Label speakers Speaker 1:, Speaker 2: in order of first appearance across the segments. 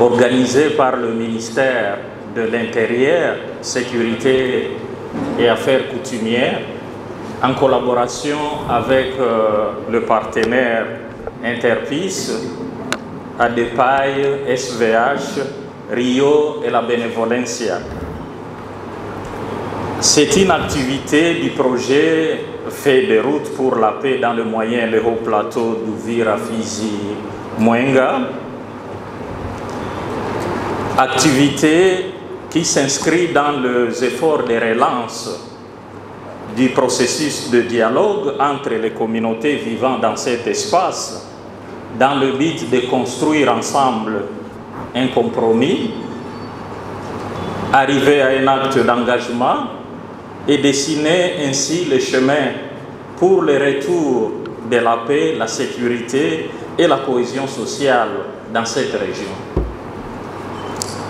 Speaker 1: organisé par le ministère de l'Intérieur, Sécurité et Affaires coutumières, en collaboration avec le partenaire Interpis, ADEPAI, SVH, Rio et la Benevolencia. C'est une activité du projet Fait des routes pour la paix dans le moyen et le haut plateau d'Uvira, Fizi, Mwenga. Activité qui s'inscrit dans les efforts de relance du processus de dialogue entre les communautés vivant dans cet espace, dans le but de construire ensemble un compromis, arriver à un acte d'engagement et dessiner ainsi le chemin pour le retour de la paix, la sécurité et la cohésion sociale dans cette région.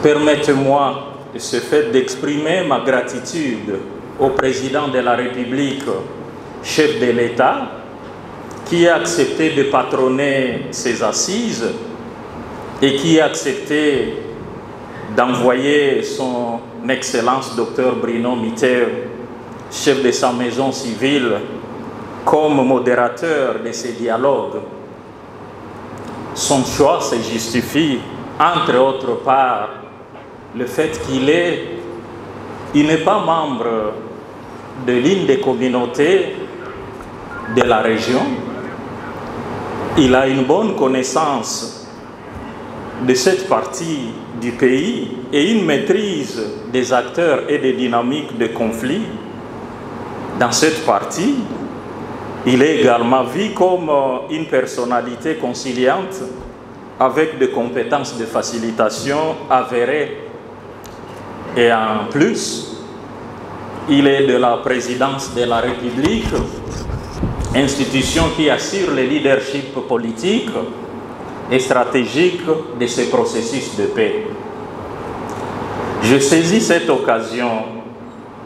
Speaker 1: Permettez-moi de ce fait d'exprimer ma gratitude au président de la République, chef de l'État, qui a accepté de patronner ces assises et qui a accepté d'envoyer son Excellence Dr Bruno Mitteu, chef de sa maison civile, comme modérateur de ces dialogues. Son choix se justifie, entre autres par le fait qu'il n'est pas membre de l'une des communautés de la région. Il a une bonne connaissance de cette partie du pays et une maîtrise des acteurs et des dynamiques de conflit dans cette partie. Il est également vu comme une personnalité conciliante avec des compétences de facilitation avérées. Et en plus, il est de la présidence de la République, institution qui assure le leadership politique et stratégique de ce processus de paix. Je saisis cette occasion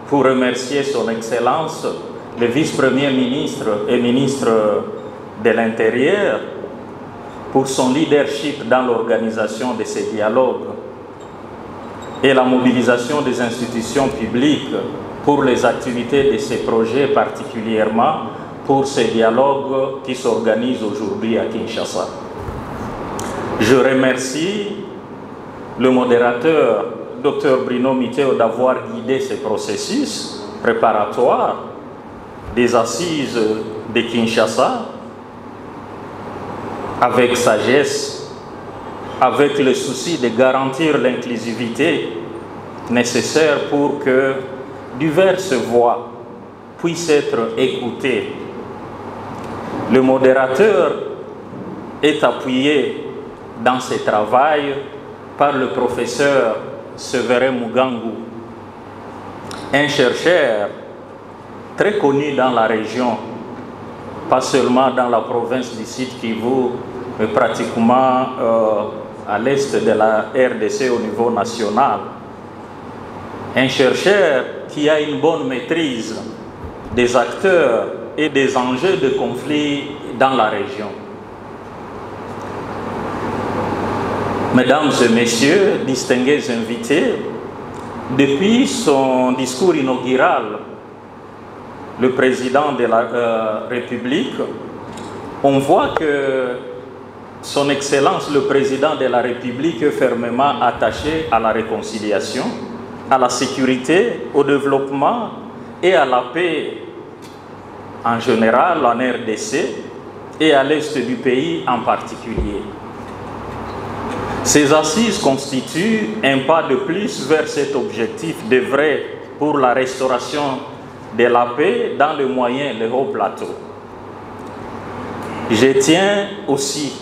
Speaker 1: pour remercier son Excellence, le vice-premier ministre et ministre de l'Intérieur, pour son leadership dans l'organisation de ces dialogues et la mobilisation des institutions publiques pour les activités de ces projets, particulièrement pour ces dialogues qui s'organisent aujourd'hui à Kinshasa. Je remercie le modérateur, Dr Bruno Mitteu, d'avoir guidé ce processus préparatoire des assises de Kinshasa avec sagesse, avec le souci de garantir l'inclusivité nécessaire pour que diverses voix puissent être écoutées. Le modérateur est appuyé dans ce travail par le professeur Séverin Mugangu, un chercheur très connu dans la région, pas seulement dans la province du Sud Kivu, mais pratiquement à l'est de la RDC au niveau national. Un chercheur qui a une bonne maîtrise des acteurs et des enjeux de conflit dans la région. Mesdames et messieurs, distingués invités, depuis son discours inaugural, le président de la République, on voit que son Excellence, le président de la République, est fermement attaché à la réconciliation, à la sécurité, au développement et à la paix en général en RDC et à l'est du pays en particulier. Ces assises constituent un pas de plus vers cet objectif d'œuvrer pour la restauration de la paix dans le moyen et le haut plateau. Je tiens aussi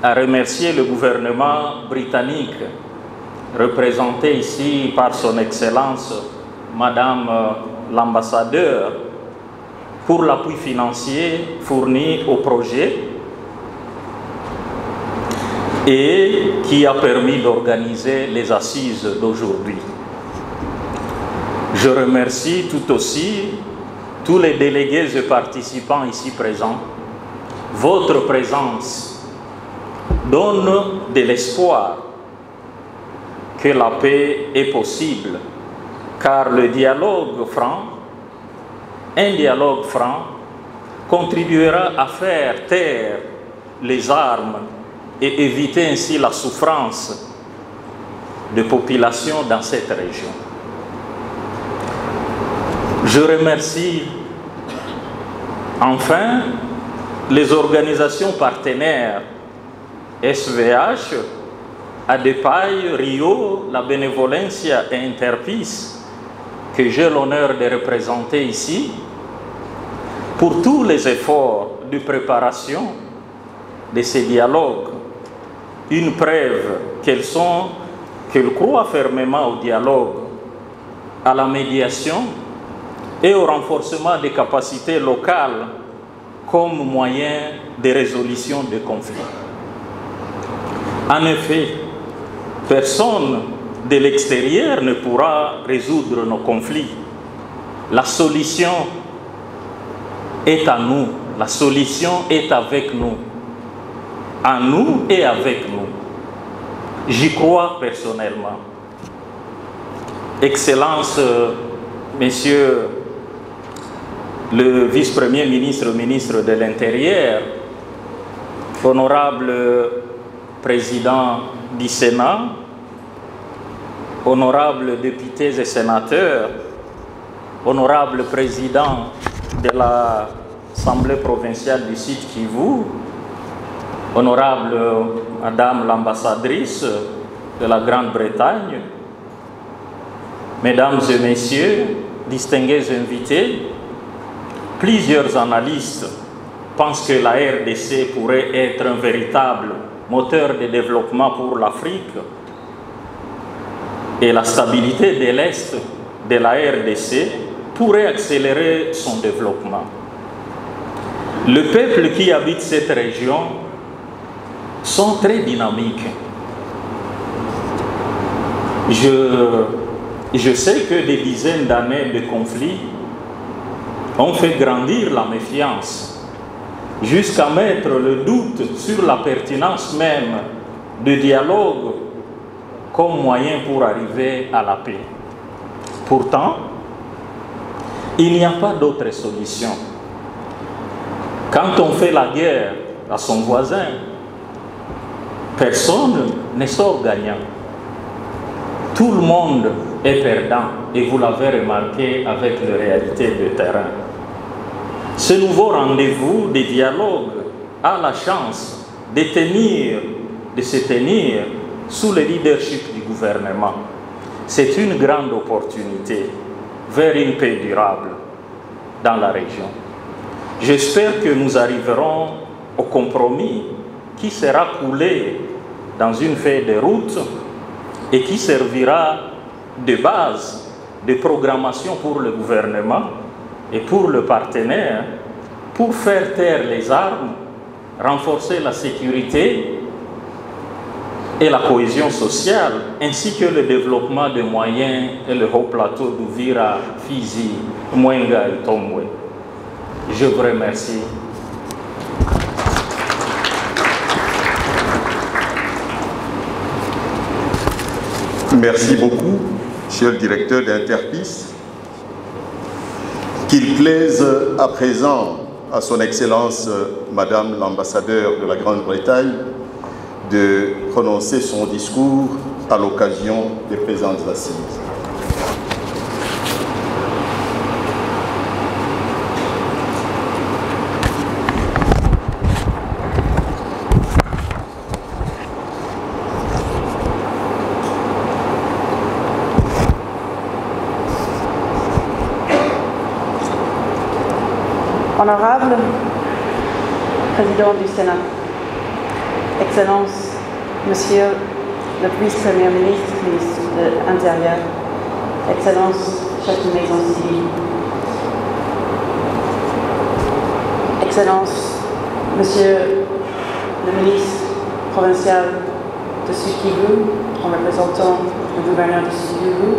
Speaker 1: à remercier le gouvernement britannique, représenté ici par son Excellence, Madame l'ambassadeur, pour l'appui financier fourni au projet et qui a permis d'organiser les assises d'aujourd'hui. Je remercie tout aussi tous les délégués et participants ici présents. Votre présence donne de l'espoir que la paix est possible, car le dialogue franc, un dialogue franc, contribuera à faire taire les armes et éviter ainsi la souffrance de populations dans cette région. Je remercie enfin les organisations partenaires SVH, ADEPAI, Rio, la Benevolencia et Interpis, que j'ai l'honneur de représenter ici, pour tous les efforts de préparation de ces dialogues, une preuve qu'elles croient fermement au dialogue, à la médiation et au renforcement des capacités locales comme moyen de résolution des conflits. En effet, personne de l'extérieur ne pourra résoudre nos conflits. La solution est à nous, la solution est avec nous, à nous et avec nous. J'y crois personnellement. Excellence, Messieurs le vice-premier ministre, ministre de l'Intérieur, honorable président du Sénat, honorables députés et sénateurs, honorable président de l'Assemblée provinciale du Sud Kivu, honorable Madame l'ambassadrice de la Grande-Bretagne, Mesdames et Messieurs, distingués invités, plusieurs analystes pensent que la RDC pourrait être un véritable moteur de développement pour l'Afrique et la stabilité de l'Est de la RDC pourrait accélérer son développement. Le peuple qui habite cette région sont très dynamiques. Je sais que des dizaines d'années de conflits ont fait grandir la méfiance, jusqu'à mettre le doute sur la pertinence même du dialogue comme moyen pour arriver à la paix. Pourtant, il n'y a pas d'autre solution. Quand on fait la guerre à son voisin, personne ne sort gagnant. Tout le monde est perdant, et vous l'avez remarqué avec les réalités de terrain. Ce nouveau rendez-vous de dialogue a la chance de se tenir sous le leadership du gouvernement. C'est une grande opportunité vers une paix durable dans la région. J'espère que nous arriverons au compromis qui sera coulé dans une feuille de route et qui servira de base de programmation pour le gouvernement et pour le partenaire pour faire taire les armes, renforcer la sécurité et la cohésion sociale, ainsi que le développement des moyens et le haut plateau d'Uvira, Fizi, Mwenga et Tomwe. Je vous remercie.
Speaker 2: Merci beaucoup, monsieur le directeur d'Interpis. Qu'il plaise à présent à son Excellence, Madame l'ambassadeur de la Grande-Bretagne, de prononcer son discours à l'occasion des présentes assises.
Speaker 3: Honorable Président du Sénat, Excellence, Monsieur le Vice-Premier ministre, ministre de l'Intérieur, Excellence, chef de maison civile, Excellence, Monsieur le ministre provincial de Sud-Kivu, en représentant le gouverneur de Sud-Kivu,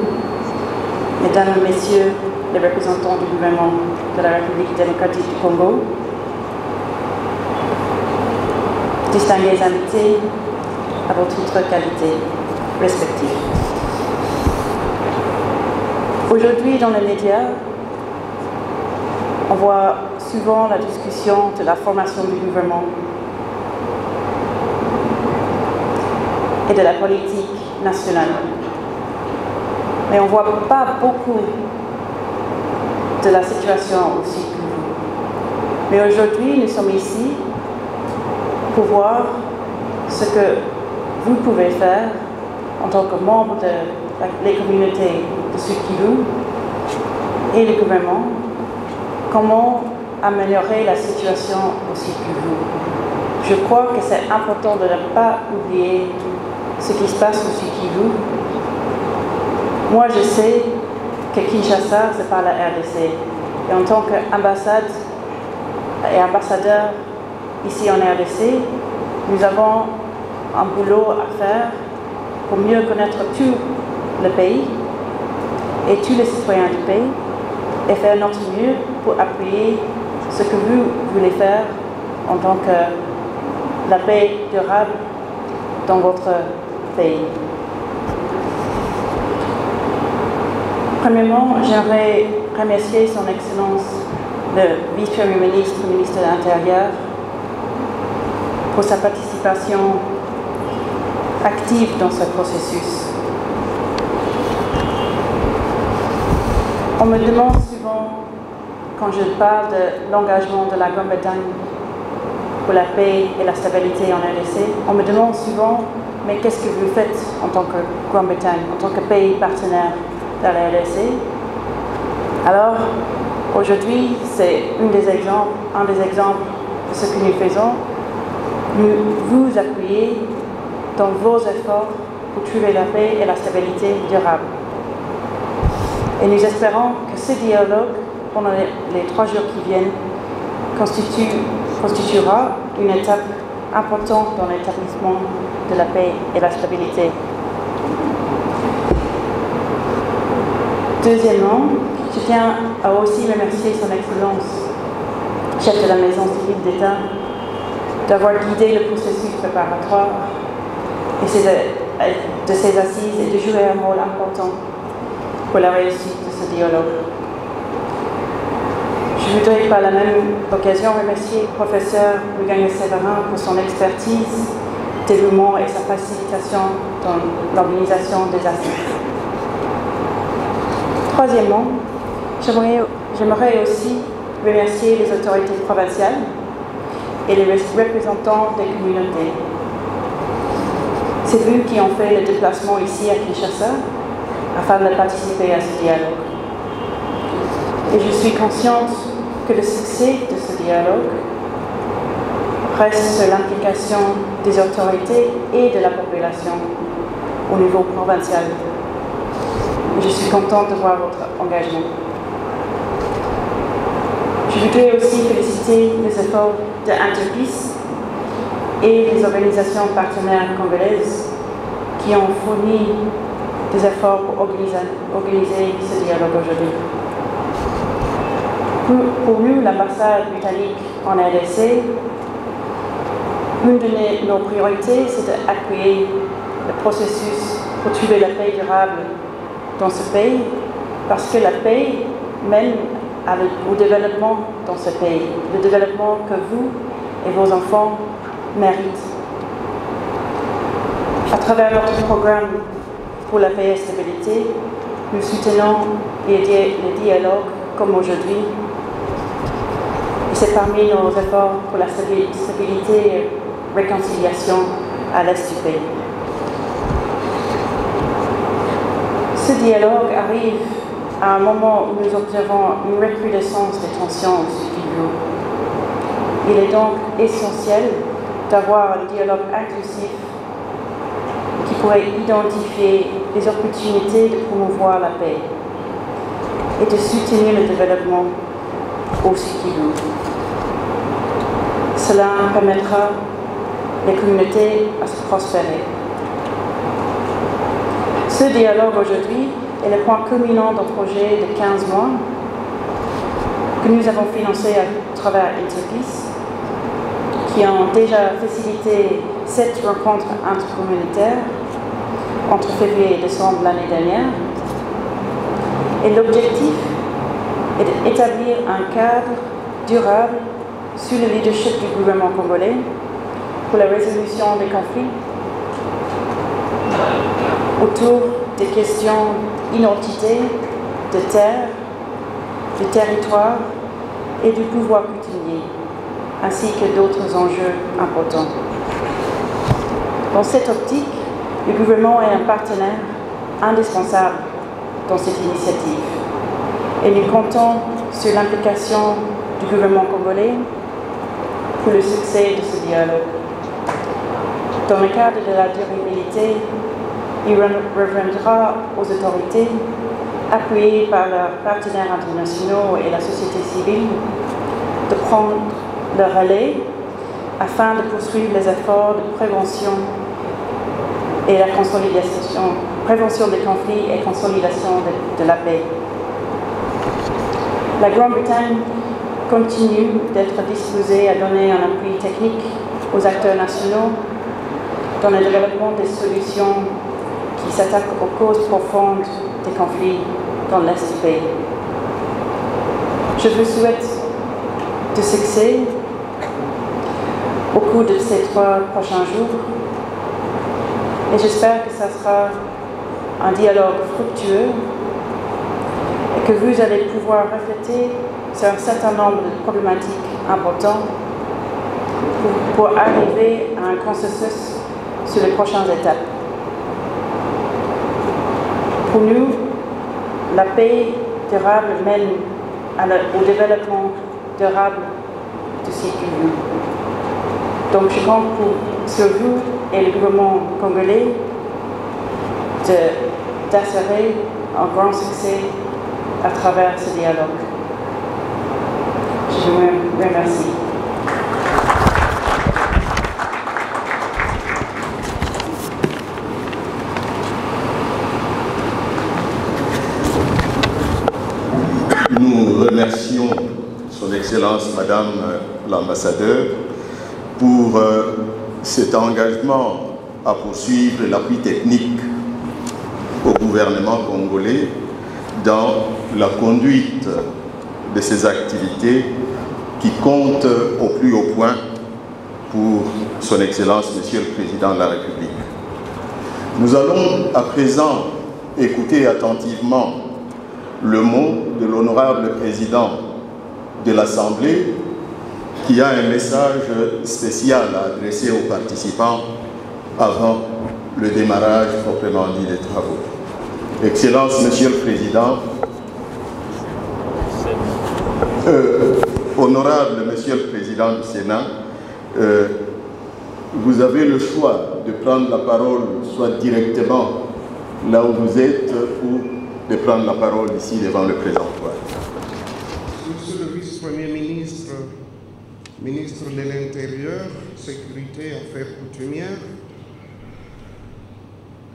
Speaker 3: Mesdames et Messieurs les représentants du gouvernement de la République démocratique du Congo, distingués invités à vos titres qualités respectifs. Aujourd'hui, dans les médias, on voit souvent la discussion de la formation du gouvernement et de la politique nationale. Mais on ne voit pas beaucoup de la situation au Sud Kivu. Mais aujourd'hui, nous sommes ici pour voir ce que vous pouvez faire en tant que membre des communautés de Sud Kivu et le gouvernement, comment améliorer la situation au Sud Kivu. Je crois que c'est important de ne pas oublier ce qui se passe au Sud Kivu. Moi, je sais que Kinshasa, c'est pas la RDC. Et en tant qu'ambassade et ambassadeur ici en RDC, nous avons un boulot à faire pour mieux connaître tout le pays et tous les citoyens du pays et faire notre mieux pour appuyer ce que vous voulez faire en tant que la paix durable dans votre pays. Premièrement, j'aimerais remercier Son Excellence le Vice-Premier ministre, ministre de l'Intérieur, pour sa participation active dans ce processus. On me demande souvent, quand je parle de l'engagement de la Grande-Bretagne pour la paix et la stabilité en RDC, on me demande souvent, mais qu'est-ce que vous faites en tant que Grande-Bretagne, en tant que pays partenaire de la RDC? Alors, aujourd'hui, c'est un des exemples de ce que nous faisons. Nous vous appuyons dans vos efforts pour trouver la paix et la stabilité durable. Et nous espérons que ce dialogue, pendant les 3 jours qui viennent, constituera une étape importante dans l'établissement de la paix et la stabilité. Deuxièmement, je tiens à aussi remercier Son Excellence, chef de la Maison civile d'État, d'avoir guidé le processus préparatoire de ces assises et de jouer un rôle important pour la réussite de ce dialogue. Je voudrais par la même occasion remercier le professeur Muganga-Séverin pour son expertise, dévouement et sa facilitation dans l'organisation des assises. Troisièmement, j'aimerais aussi remercier les autorités provinciales et les représentants des communautés. C'est eux qui ont fait le déplacement ici à Kinshasa afin de participer à ce dialogue. Et je suis consciente que le succès de ce dialogue reste sur l'implication des autorités et de la population au niveau provincial. Je suis contente de voir votre engagement. Je voudrais aussi féliciter les efforts de Interpeace et les organisations partenaires congolaises qui ont fourni des efforts pour organiser ce dialogue aujourd'hui. Pour nous, l'ambassade britannique en RDC, une de nos priorités, c'est d'appuyer le processus pour trouver la paix durable dans ce pays, parce que la paix mène au développement dans ce pays, le développement que vous et vos enfants méritent. À travers notre programme pour la paix et la stabilité, nous soutenons les dialogues comme aujourd'hui. Et c'est parmi nos efforts pour la stabilité et réconciliation à l'est du pays. Ce dialogue arrive à un moment où nous observons une recrudescence des tensions au Sud Kivu. Il est donc essentiel d'avoir un dialogue inclusif qui pourrait identifier les opportunités de promouvoir la paix et de soutenir le développement au Sud Kivu. Cela permettra les communautés à se prospérer. Ce dialogue aujourd'hui est le point culminant d'un projet de 15 mois que nous avons financé à travers Interpeace, qui ont déjà facilité 7 rencontres intercommunautaires entre février et décembre l'année dernière Et l'objectif est d'établir un cadre durable sous le leadership du gouvernement congolais pour la résolution des conflits autour des questions d'identité, de terre, du territoire et du pouvoir coutumier, ainsi que d'autres enjeux importants. Dans cette optique, le gouvernement est un partenaire indispensable dans cette initiative et nous comptons sur l'implication du gouvernement congolais pour le succès de ce dialogue. Dans le cadre de la durabilité, il reviendra aux autorités, appuyées par leurs partenaires internationaux et la société civile, de prendre le relais afin de poursuivre les efforts de prévention et la prévention des conflits et consolidation de la paix. La Grande-Bretagne continue d'être disposée à donner un appui technique aux acteurs nationaux dans le développement des solutions qui s'attaquent aux causes profondes des conflits dans l'Est du pays. Je vous souhaite du succès au cours de ces 3 prochains jours et j'espère que ça sera un dialogue fructueux et que vous allez pouvoir refléter sur un certain nombre de problématiques importantes pour arriver à un consensus sur les prochaines étapes. Pour nous, la paix durable mène au développement durable de ces pays. Donc je compte sur vous et le gouvernement congolais d'assurer un grand succès à travers ce dialogue. Je vous remercie.
Speaker 2: Nous remercions Son Excellence Madame l'ambassadeur pour cet engagement à poursuivre l'appui technique au gouvernement congolais dans la conduite de ces activités qui comptent au plus haut point pour Son Excellence Monsieur le Président de la République. Nous allons à présent écouter attentivement le mot de l'honorable président de l'Assemblée qui a un message spécial à adresser aux participants avant le démarrage proprement dit des travaux. Excellence, Monsieur le Président, honorable Monsieur le Président du Sénat, vous avez le choix de prendre la parole soit directement là où vous êtes ou de prendre la parole ici devant le présentoir.
Speaker 4: Monsieur le vice-premier ministre, ministre de l'Intérieur, Sécurité et Affaires coutumières,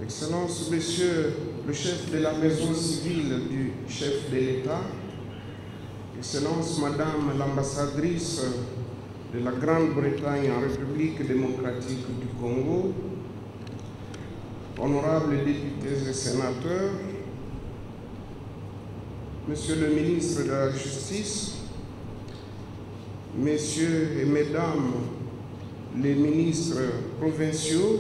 Speaker 4: Excellence, Monsieur le chef de la maison civile du chef de l'État, Excellence, Madame l'ambassadrice de la Grande-Bretagne en République démocratique du Congo, honorables députés et sénateurs, Monsieur le ministre de la Justice, Messieurs et Mesdames les ministres provinciaux,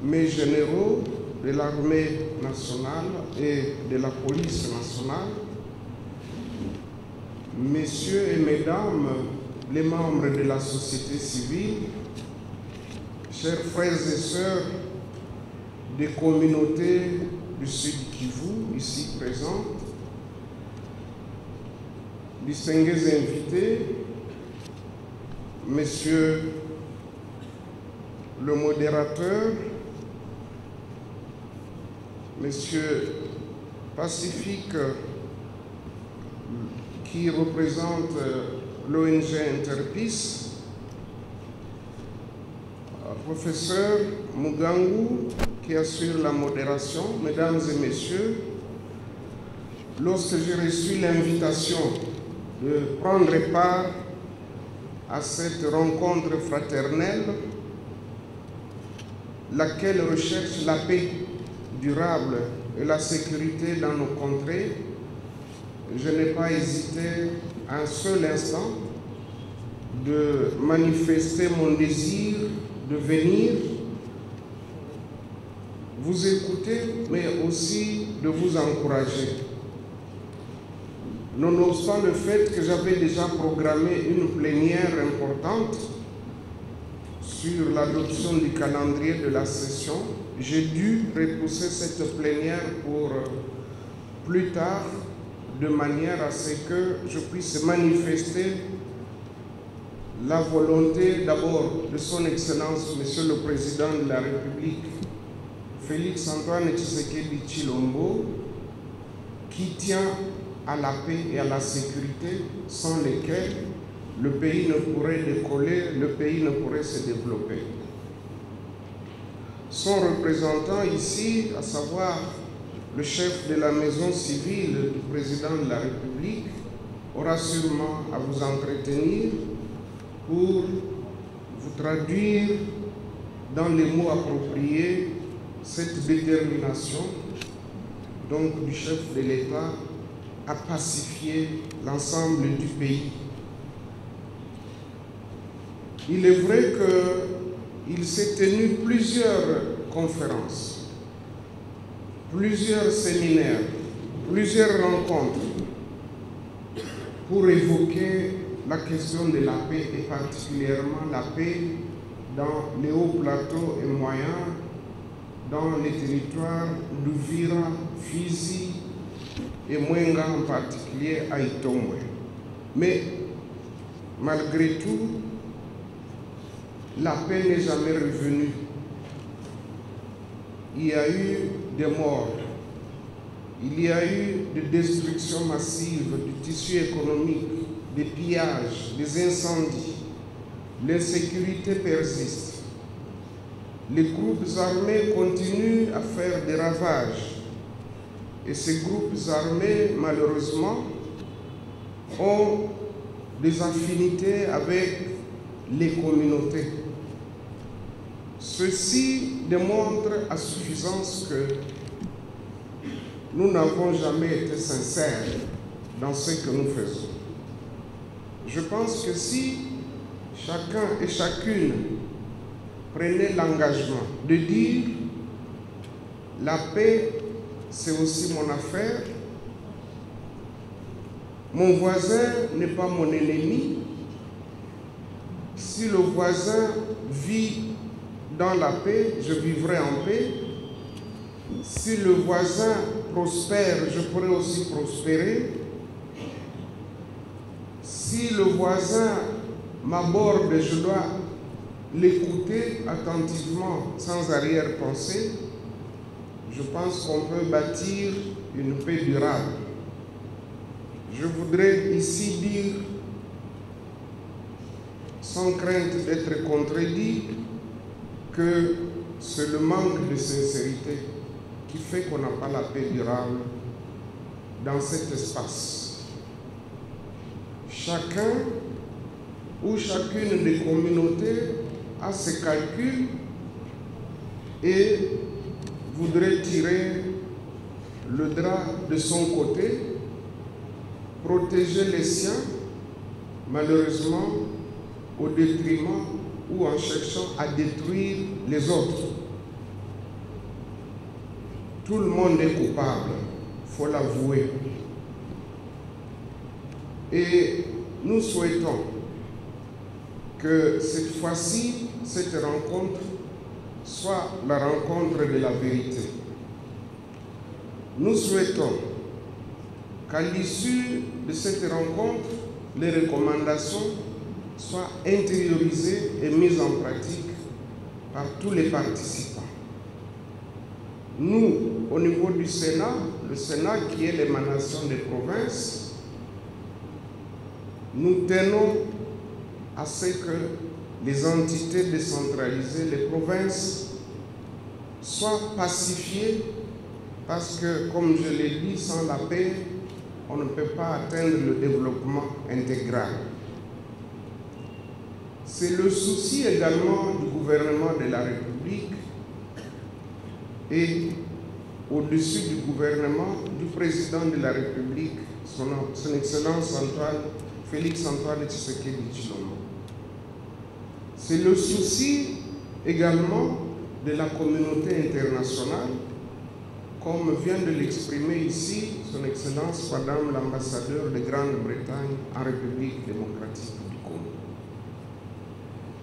Speaker 4: mes généraux de l'armée nationale et de la police nationale, Messieurs et Mesdames les membres de la société civile, chers frères et sœurs des communautés du Sud Kivu, ici présentes, distingués invités, Monsieur le modérateur, Monsieur Pacifique, qui représente l'ONG Interpeace, Professeur Mugangu, qui assure la modération, Mesdames et Messieurs, lorsque j'ai reçu l'invitation de prendre part à cette rencontre fraternelle, laquelle recherche la paix durable et la sécurité dans nos contrées, je n'ai pas hésité un seul instant de manifester mon désir de venir vous écouter, mais aussi de vous encourager. Nonobstant le fait que j'avais déjà programmé une plénière importante sur l'adoption du calendrier de la session, j'ai dû repousser cette plénière pour plus tard, de manière à ce que je puisse manifester la volonté d'abord de son Excellence, Monsieur le Président de la République, Félix Antoine Tshisekedi Tshilombo, qui tient à la paix et à la sécurité, sans lesquelles le pays ne pourrait décoller, le pays ne pourrait se développer. Son représentant ici, à savoir le chef de la maison civile du président de la République, aura sûrement à vous entretenir pour vous traduire dans les mots appropriés cette détermination donc du chef de l'État à pacifier l'ensemble du pays. Il est vrai qu'il s'est tenu plusieurs conférences, plusieurs séminaires, plusieurs rencontres pour évoquer la question de la paix et particulièrement la paix dans les hauts plateaux et moyens, dans les territoires d'Uvira, Fizi et Mwenga en particulier à Itombwe. Mais malgré tout, la paix n'est jamais revenue. Il y a eu des morts, il y a eu des destructions massives du tissu économique, des pillages, des incendies. L'insécurité persiste. Les groupes armés continuent à faire des ravages. Et ces groupes armés, malheureusement, ont des affinités avec les communautés. Ceci démontre à suffisance que nous n'avons jamais été sincères dans ce que nous faisons. Je pense que si chacun et chacune prenait l'engagement de dire la paix, c'est aussi mon affaire, mon voisin n'est pas mon ennemi, si le voisin vit dans la paix, je vivrai en paix. Si le voisin prospère, je pourrai aussi prospérer. Si le voisin m'aborde, je dois l'écouter attentivement, sans arrière-pensée. Je pense qu'on peut bâtir une paix durable. Je voudrais ici dire, sans crainte d'être contredit, que c'est le manque de sincérité qui fait qu'on n'a pas la paix durable dans cet espace. Chacun ou chacune des communautés a ses calculs et voudrait tirer le drap de son côté, protéger les siens, malheureusement au détriment ou en cherchant à détruire les autres. Tout le monde est coupable, il faut l'avouer. Et nous souhaitons que cette fois-ci, cette rencontre soit la rencontre de la vérité. Nous souhaitons qu'à l'issue de cette rencontre, les recommandations soient intériorisées et mises en pratique par tous les participants. Nous, au niveau du Sénat, le Sénat qui est l'émanation des provinces, nous tenons à ce que les entités décentralisées, les provinces, soient pacifiées parce que, comme je l'ai dit, sans la paix, on ne peut pas atteindre le développement intégral. C'est le souci également du gouvernement de la République et au-dessus du gouvernement du président de la République, son Excellence Félix Antoine Tshisekedi Tshilombo. C'est le souci également de la communauté internationale, comme vient de l'exprimer ici son Excellence Madame l'ambassadeur de Grande-Bretagne en République démocratique du Congo.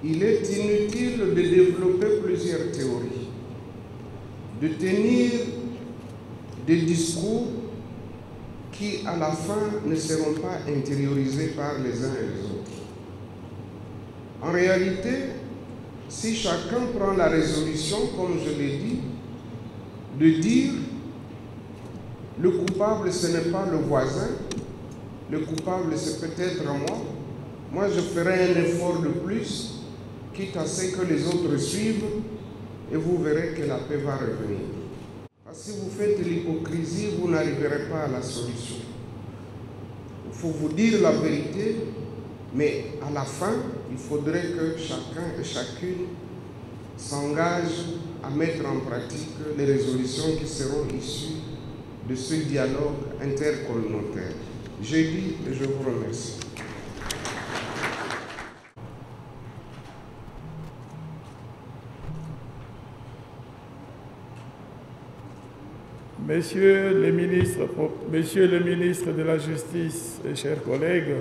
Speaker 4: Il est inutile de développer plusieurs théories, de tenir des discours qui, à la fin, ne seront pas intériorisés par les uns et les autres. En réalité, si chacun prend la résolution, comme je l'ai dit, de dire le coupable ce n'est pas le voisin, le coupable c'est peut-être moi je ferai un effort de plus, quitte à ce que les autres suivent, et vous verrez que la paix va revenir. Parce que si vous faites l'hypocrisie, vous n'arriverez pas à la solution. Il faut vous dire la vérité, mais à la fin, il faudrait que chacun et chacune s'engage à mettre en pratique les résolutions qui seront issues de ce dialogue intercommunautaire. J'ai dit et je vous remercie.
Speaker 5: Monsieur le ministre de la Justice et chers collègues,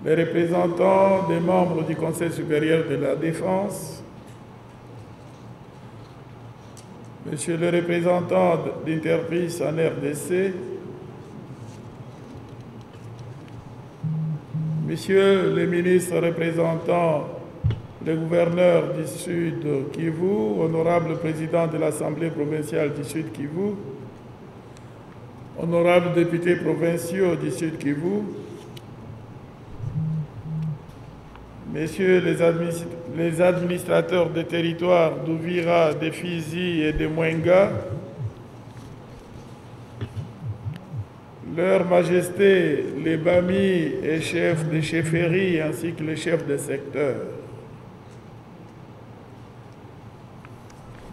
Speaker 5: les représentants des membres du Conseil supérieur de la Défense, Monsieur le représentant d'Interpeace en RDC, Monsieur le ministre représentant le gouverneur du Sud Kivu, honorable président de l'Assemblée provinciale du Sud Kivu, honorables députés provinciaux du Sud Kivu, Messieurs les administrateurs des territoires d'Uvira, de Fizi et de Mwenga, Leurs Majestés, les Bamis et chefs de chefferie ainsi que les chefs de secteur,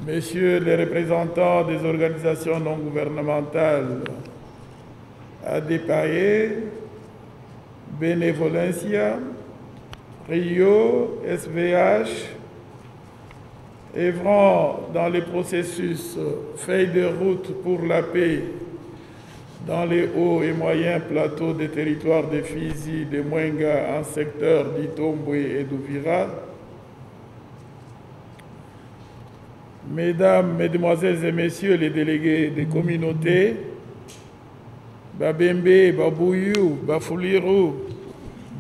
Speaker 5: Messieurs les représentants des organisations non gouvernementales, ADPAE, Benevolencia, Rio, SVH, œuvrant dans le processus feuille de route pour la paix dans les hauts et moyens plateaux des territoires de Fizi, de Mwenga, en secteur d'Itombwe et d'Uvira, Mesdames, Mesdemoiselles et Messieurs les délégués des communautés, Babembe, Babouyou, Bafuliru,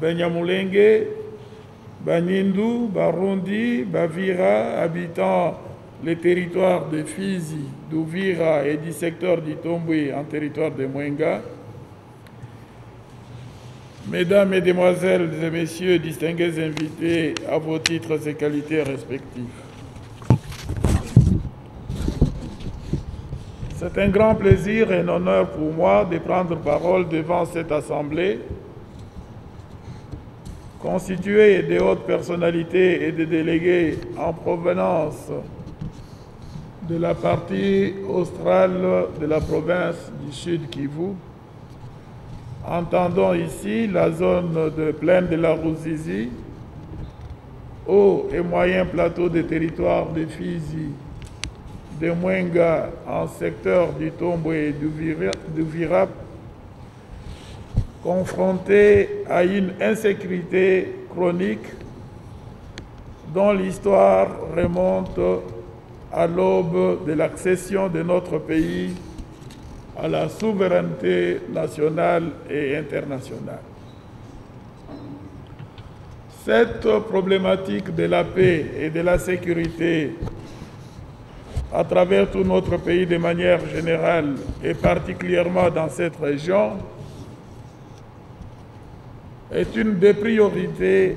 Speaker 5: Banyamulenge, Banindu, Barundi, Bavira, habitant les territoires de Fizi, d'Uvira et du secteur d'Itombwe en territoire de Mwenga, Mesdames, Mesdemoiselles et Messieurs, distingués invités à vos titres et qualités respectifs. C'est un grand plaisir et un honneur pour moi de prendre parole devant cette Assemblée constituée de hautes personnalités et de délégués en provenance de la partie australe de la province du Sud Kivu. Entendons ici la zone de plaine de la Ruzizi, hauts et moyens plateaux des territoires de Fizi, de Mwenga en secteur du Tombwe et du Virap, confrontés à une insécurité chronique dont l'histoire remonte à l'aube de l'accession de notre pays à la souveraineté nationale et internationale. Cette problématique de la paix et de la sécurité à travers tout notre pays de manière générale et particulièrement dans cette région est une des priorités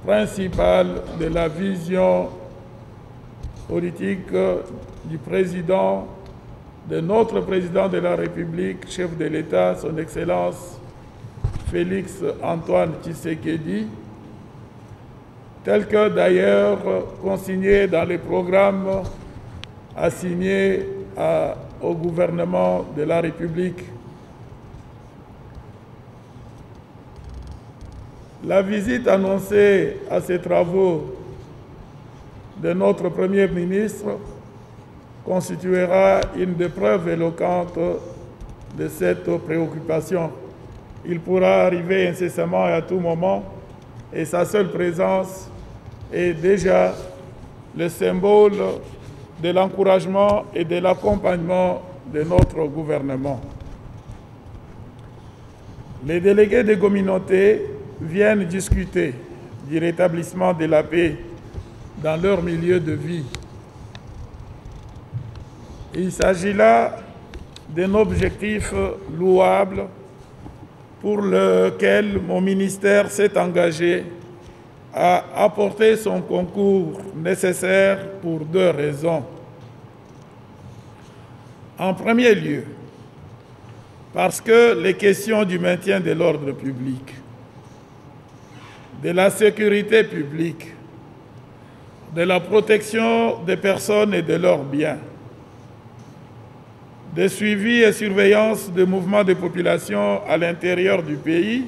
Speaker 5: principales de la vision politique du président, de notre président de la République, chef de l'État, son Excellence Félix Antoine Tshisekedi, tel que d'ailleurs consigné dans les programmes assignés au gouvernement de la République. La visite annoncée à ces travaux de notre Premier ministre constituera une des preuves éloquentes de cette préoccupation. Il pourra arriver incessamment et à tout moment, et sa seule présence est déjà le symbole de l'encouragement et de l'accompagnement de notre gouvernement. Les délégués des communautés viennent discuter du rétablissement de la paix dans leur milieu de vie. Il s'agit là d'un objectif louable pour lequel mon ministère s'est engagé à apporter son concours nécessaire pour deux raisons. En premier lieu, parce que les questions du maintien de l'ordre public, de la sécurité publique, de la protection des personnes et de leurs biens, de suivi et surveillance des mouvements de population à l'intérieur du pays,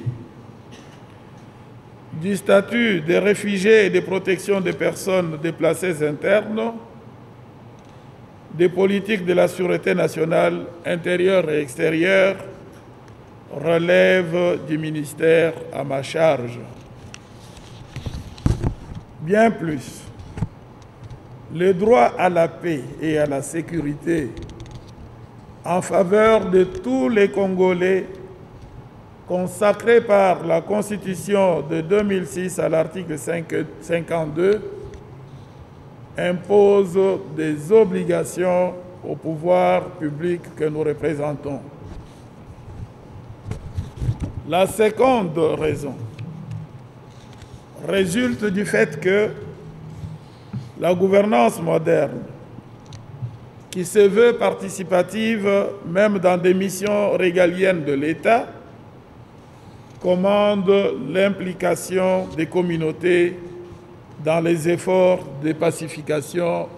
Speaker 5: du statut des réfugiés et de protection des personnes déplacées internes, des politiques de la sûreté nationale intérieure et extérieure relèvent du ministère à ma charge. Bien plus, le droit à la paix et à la sécurité en faveur de tous les Congolais consacré par la Constitution de 2006 à l'article 52 impose des obligations au pouvoir public que nous représentons. La seconde raison résulte du fait que la gouvernance moderne, qui se veut participative même dans des missions régaliennes de l'État, commande l'implication des communautés dans les efforts de pacification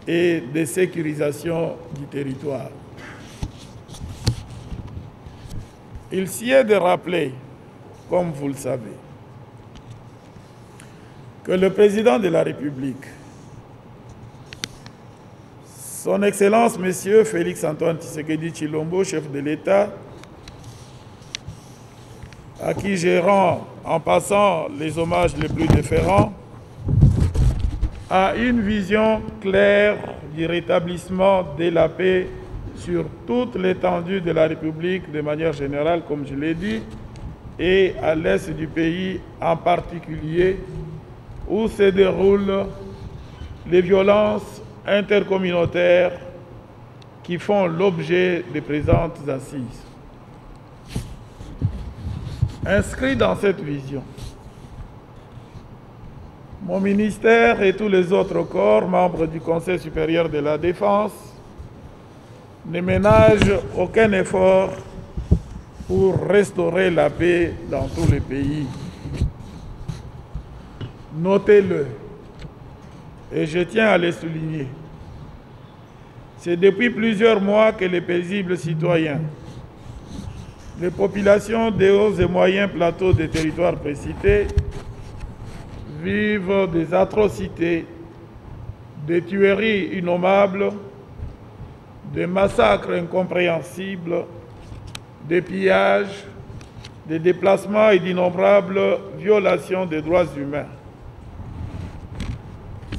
Speaker 5: et de sécurisation du territoire. Il s'y est de rappeler, comme vous le savez, que le président de la République, Son Excellence M. Félix-Antoine Tshisekedi Tshilombo, chef de l'État, à qui je rends en passant les hommages les plus déférents, a une vision claire du rétablissement de la paix sur toute l'étendue de la République de manière générale, comme je l'ai dit, et à l'est du pays en particulier, où se déroulent les violences intercommunautaires qui font l'objet des présentes assises. Inscrit dans cette vision, mon ministère et tous les autres corps membres du Conseil supérieur de la Défense ne ménagent aucun effort pour restaurer la paix dans tous les pays. Notez-le, et je tiens à le souligner. C'est depuis plusieurs mois que les paisibles citoyens, les populations des hauts et moyens plateaux des territoires précités vivent des atrocités, des tueries innommables, des massacres incompréhensibles, des pillages, des déplacements et d'innombrables violations des droits humains.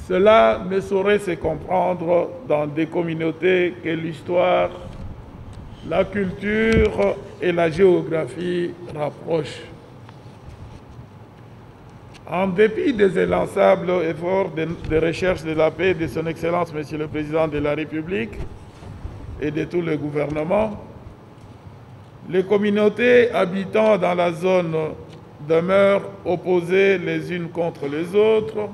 Speaker 5: Cela ne saurait se comprendre dans des communautés que l'histoire, la culture et la géographie rapprochent. En dépit des élançables efforts de recherche de la paix de Son Excellence Monsieur le Président de la République et de tout le gouvernement, les communautés habitant dans la zone demeurent opposées les unes contre les autres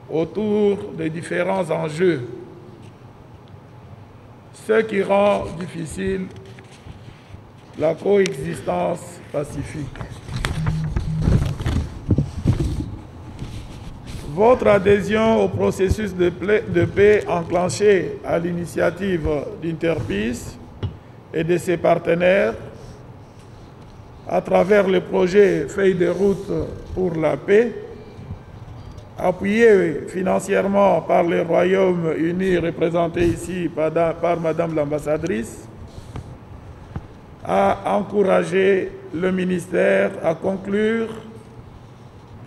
Speaker 5: autour des différents enjeux, ce qui rend difficile la coexistence pacifique. Votre adhésion au processus de paix enclenché à l'initiative d'Interpeace et de ses partenaires à travers le projet Feuille de route pour la paix, appuyé financièrement par le Royaume-Uni représenté ici par Madame l'ambassadrice, a encouragé le ministère à conclure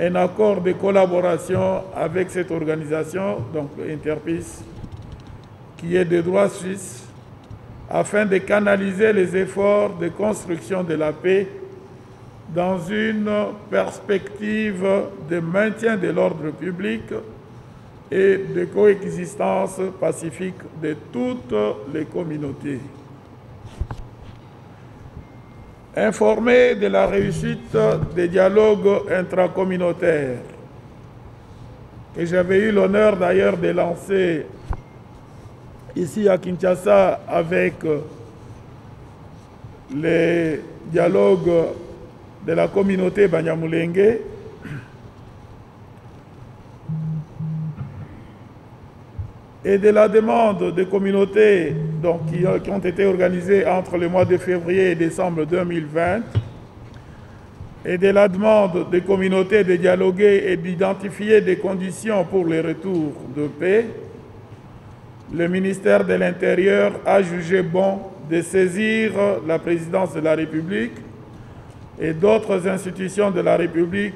Speaker 5: un accord de collaboration avec cette organisation, donc Interpeace, qui est de droit suisse, afin de canaliser les efforts de construction de la paix dans une perspective de maintien de l'ordre public et de coexistence pacifique de toutes les communautés. Informé de la réussite des dialogues intracommunautaires que j'avais eu l'honneur d'ailleurs de lancer ici à Kinshasa avec les dialogues de la communauté Banyamulenge, et de la demande des communautés donc, qui ont été organisées entre le mois de février et décembre 2020, et de la demande des communautés de dialoguer et d'identifier des conditions pour le retour de paix, le ministère de l'Intérieur a jugé bon de saisir la présidence de la République et d'autres institutions de la République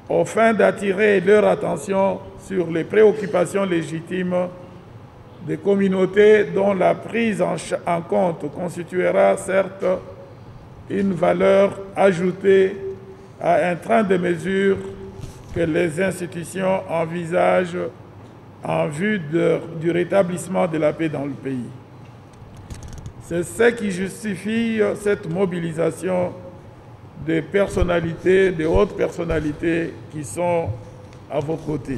Speaker 5: afin d'attirer leur attention sur les préoccupations légitimes des communautés dont la prise en compte constituera certes une valeur ajoutée à un train de mesures que les institutions envisagent en vue du rétablissement de la paix dans le pays. C'est ce qui justifie cette mobilisation des personnalités, des hautes personnalités qui sont à vos côtés.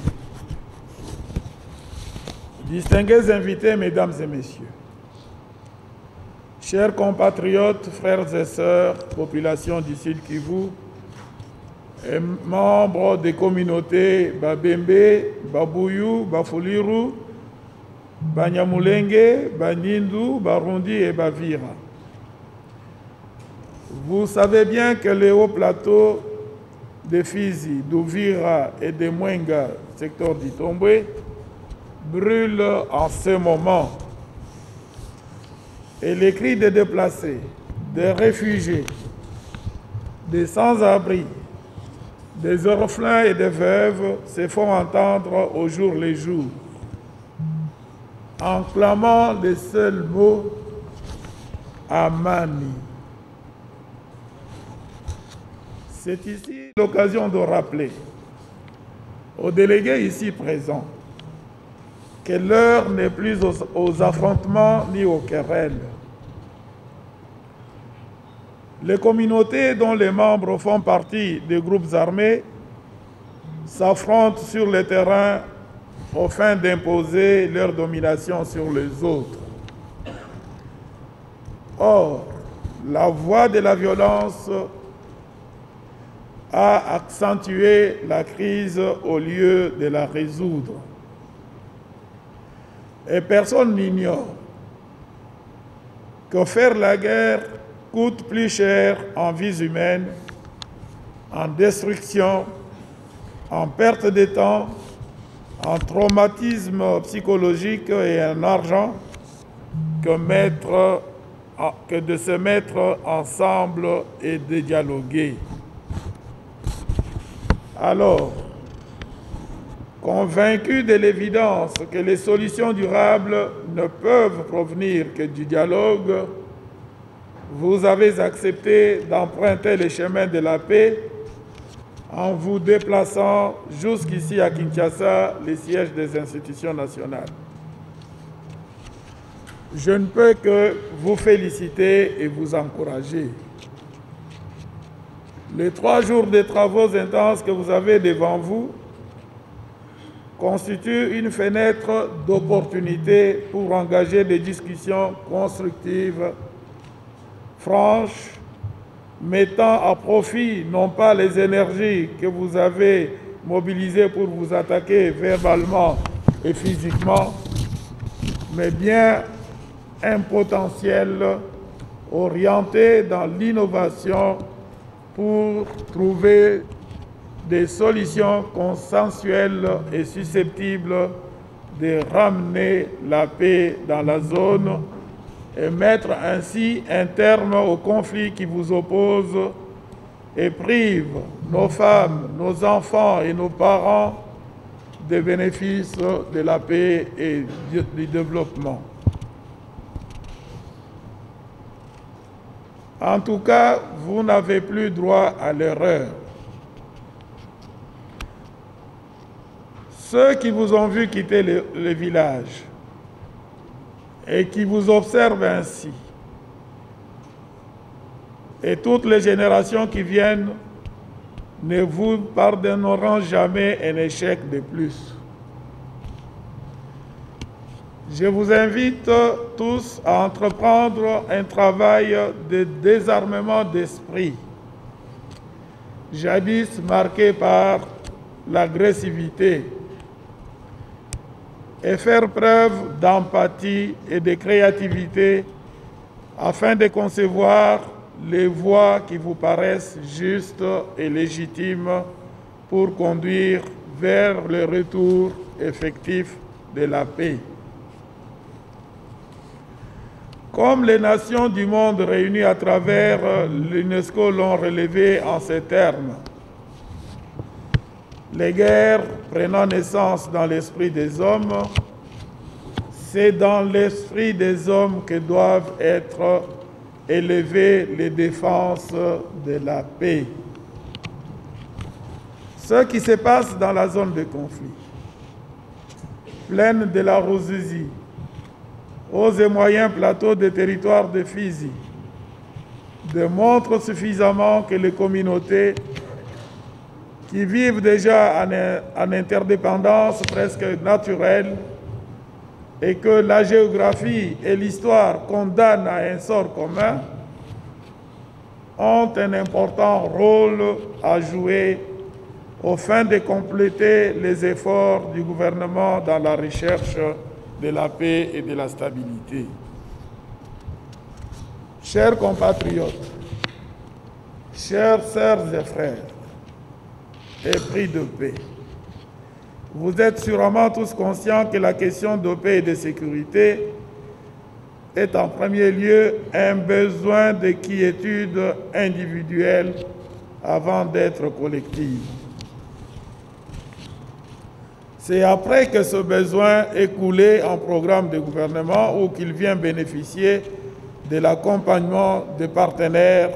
Speaker 5: Distingués invités, mesdames et messieurs, chers compatriotes, frères et sœurs, population du Sud Kivu, et membres des communautés Babembe, Babouyou, Bafuliru, Banyamulenge, Banindu, Barundi et Bavira. Vous savez bien que les hauts plateaux de Fizi, d'Uvira et de Mwenga, secteur d'Itombwe, brûlent en ce moment. Et les cris des déplacés, des réfugiés, des sans-abri, des orphelins et des veuves se font entendre au jour le jour, en clamant le seul mot « Amani ». C'est ici l'occasion de rappeler aux délégués ici présents que l'heure n'est plus aux affrontements ni aux querelles. Les communautés dont les membres font partie des groupes armés s'affrontent sur le terrain aux fins d'imposer leur domination sur les autres. Or, la voie de la violence a accentué la crise au lieu de la résoudre. Et personne n'ignore que faire la guerre coûte plus cher en vies humaines, en destruction, en perte de temps, en traumatisme psychologique et en argent que de se mettre ensemble et de dialoguer. Alors, convaincus de l'évidence que les solutions durables ne peuvent provenir que du dialogue, vous avez accepté d'emprunter le chemin de la paix en vous déplaçant jusqu'ici à Kinshasa, le siège des institutions nationales. Je ne peux que vous féliciter et vous encourager. Les 3 jours de travaux intenses que vous avez devant vous constituent une fenêtre d'opportunité pour engager des discussions constructives, franches, mettant à profit non pas les énergies que vous avez mobilisés pour vous attaquer verbalement et physiquement, mais bien un potentiel orienté dans l'innovation pour trouver des solutions consensuelles et susceptibles de ramener la paix dans la zone et mettre ainsi un terme au conflit qui vous oppose et prive nos femmes, nos enfants et nos parents des bénéfices de la paix et du développement. En tout cas, vous n'avez plus droit à l'erreur. Ceux qui vous ont vu quitter le village et qui vous observent ainsi, et toutes les générations qui viennent ne vous pardonneront jamais un échec de plus. Je vous invite tous à entreprendre un travail de désarmement d'esprit, jadis marqué par l'agressivité, et faire preuve d'empathie et de créativité afin de concevoir les voies qui vous paraissent justes et légitimes pour conduire vers le retour effectif de la paix. Comme les nations du monde réunies à travers l'UNESCO l'ont relevé en ces termes, les guerres prenant naissance dans l'esprit des hommes, c'est dans l'esprit des hommes que doivent être élevées les défenses de la paix. Ce qui se passe dans la zone de conflit, plaine de la Ruzizi, hauts et moyens plateaux des territoires de Fizi, démontre suffisamment que les communautés qui vivent déjà en interdépendance presque naturelle et que la géographie et l'histoire condamnent à un sort commun, ont un important rôle à jouer aux fins de compléter les efforts du gouvernement dans la recherche de la paix et de la stabilité. Chers compatriotes, chères sœurs et frères, épris de paix, vous êtes sûrement tous conscients que la question de paix et de sécurité est en premier lieu un besoin de quiétude individuelle avant d'être collective. C'est après que ce besoin est coulé en programme de gouvernement ou qu'il vient bénéficier de l'accompagnement des partenaires,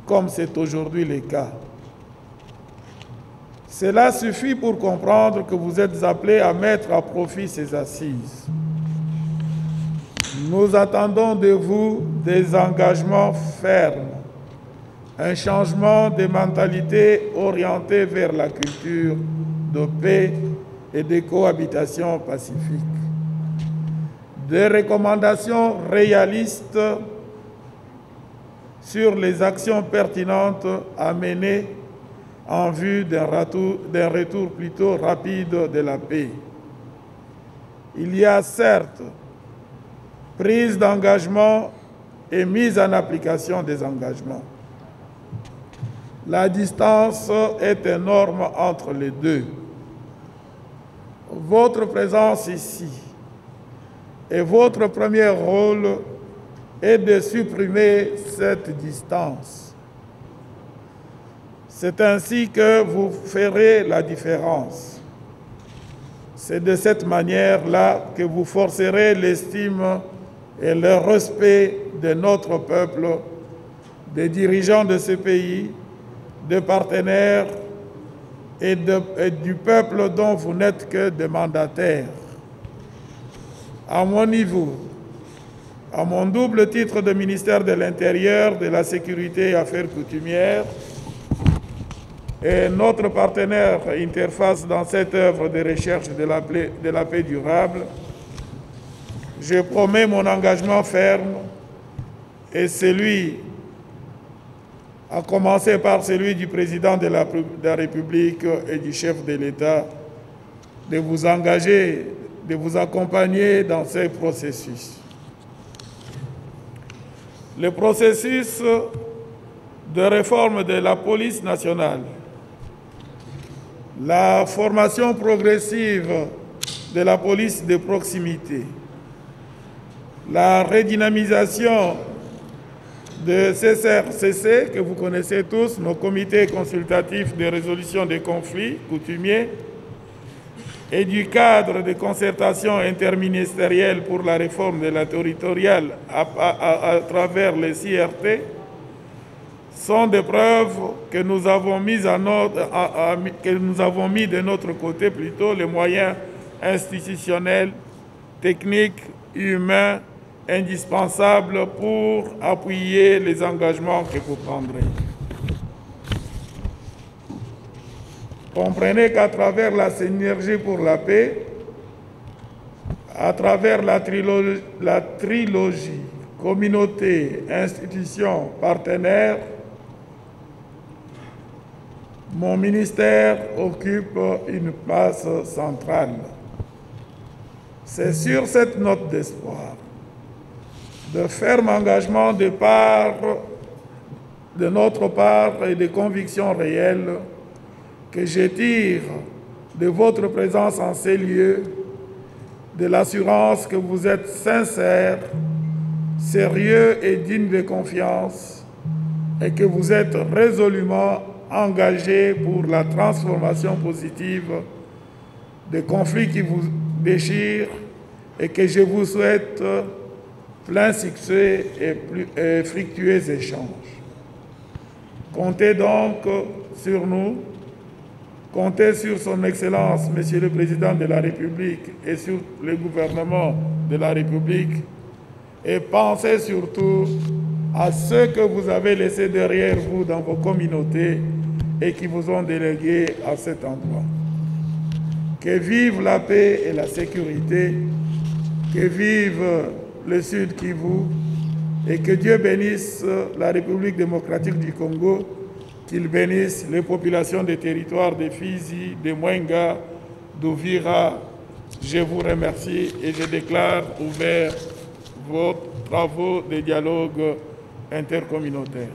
Speaker 5: comme c'est aujourd'hui le cas. Cela suffit pour comprendre que vous êtes appelés à mettre à profit ces assises. Nous attendons de vous des engagements fermes, un changement de mentalité orienté vers la culture de paix et de cohabitation pacifique, des recommandations réalistes sur les actions pertinentes à mener en vue d'un retour plutôt rapide de la paix. Il y a certes prise d'engagement et mise en application des engagements. La distance est énorme entre les deux. Votre présence ici et votre premier rôle est de supprimer cette distance. C'est ainsi que vous ferez la différence. C'est de cette manière-là que vous forcerez l'estime et le respect de notre peuple, des dirigeants de ce pays, des partenaires et du peuple dont vous n'êtes que des mandataires. À mon niveau, à mon double titre de ministère de l'Intérieur, de la Sécurité et Affaires coutumières, et notre partenaire interface dans cette œuvre de recherche de la paix durable, je promets mon engagement ferme et celui à commencer par celui du président de la République et du chef de l'État, de vous engager, de vous accompagner dans ces processus. Le processus de réforme de la police nationale, la formation progressive de la police de proximité, la redynamisation de CCRCC, que vous connaissez tous, nos comités consultatifs de résolution des conflits coutumiers, et du cadre de concertation interministérielle pour la réforme de la territoriale à travers les CRT, sont des preuves que nous avons mis de notre côté plutôt les moyens institutionnels, techniques, humains, indispensables pour appuyer les engagements que vous prendrez. Comprenez qu'à travers la synergie pour la paix, à travers la trilogie communauté, institutions, partenaires, mon ministère occupe une place centrale. C'est sur cette note d'espoir, de ferme engagement de notre part et de convictions réelles que je tire de votre présence en ces lieux, de l'assurance que vous êtes sincère, sérieux et digne de confiance, et que vous êtes résolument engagé pour la transformation positive des conflits qui vous déchirent, et que je vous souhaite plein succès et fructueux échanges. Comptez donc sur nous, comptez sur son Excellence, Monsieur le Président de la République, et sur le gouvernement de la République, et pensez surtout à ceux que vous avez laissés derrière vous dans vos communautés et qui vous ont délégué à cet endroit. Que vive la paix et la sécurité, que vive le Sud Kivu, et que Dieu bénisse la République démocratique du Congo, qu'il bénisse les populations des territoires de Fizi, de Mwenga, d'Uvira. Je vous remercie et je déclare ouvert vos travaux de dialogue intercommunautaire.